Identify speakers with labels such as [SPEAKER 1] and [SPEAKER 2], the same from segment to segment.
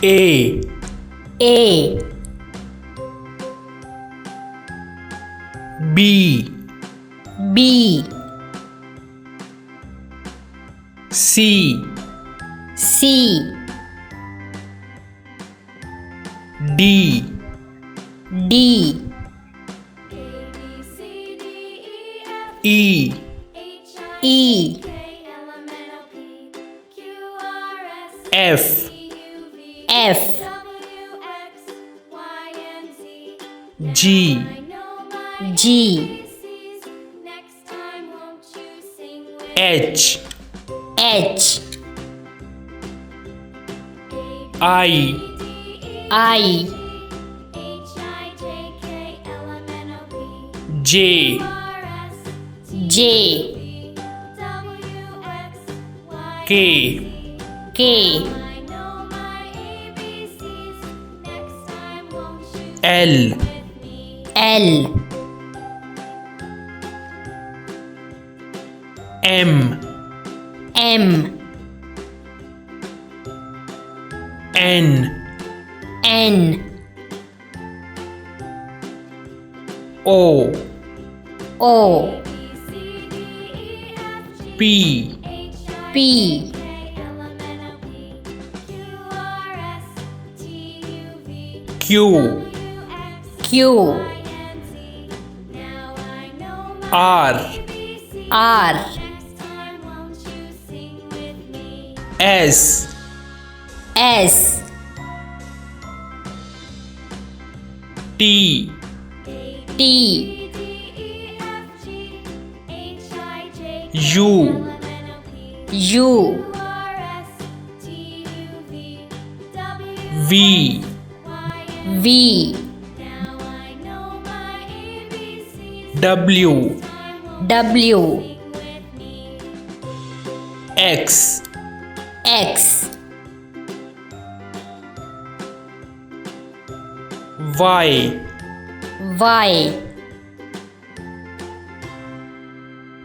[SPEAKER 1] A
[SPEAKER 2] A
[SPEAKER 1] B
[SPEAKER 2] B
[SPEAKER 1] C
[SPEAKER 2] C
[SPEAKER 1] D
[SPEAKER 2] D
[SPEAKER 1] E
[SPEAKER 2] E
[SPEAKER 1] F
[SPEAKER 2] F
[SPEAKER 1] G
[SPEAKER 2] G
[SPEAKER 1] H
[SPEAKER 2] H
[SPEAKER 1] I
[SPEAKER 2] I
[SPEAKER 1] J
[SPEAKER 2] J
[SPEAKER 1] K
[SPEAKER 2] K
[SPEAKER 1] L
[SPEAKER 2] L
[SPEAKER 1] M
[SPEAKER 2] M
[SPEAKER 1] N
[SPEAKER 2] N
[SPEAKER 1] O
[SPEAKER 2] O
[SPEAKER 1] P
[SPEAKER 2] P
[SPEAKER 1] Q
[SPEAKER 2] Q
[SPEAKER 1] R
[SPEAKER 2] R
[SPEAKER 1] S
[SPEAKER 2] S
[SPEAKER 1] T
[SPEAKER 2] T
[SPEAKER 1] U
[SPEAKER 2] U
[SPEAKER 1] V
[SPEAKER 2] V
[SPEAKER 1] W
[SPEAKER 2] W
[SPEAKER 1] X
[SPEAKER 2] X
[SPEAKER 1] Y
[SPEAKER 2] Y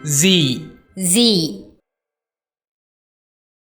[SPEAKER 1] Z
[SPEAKER 2] Z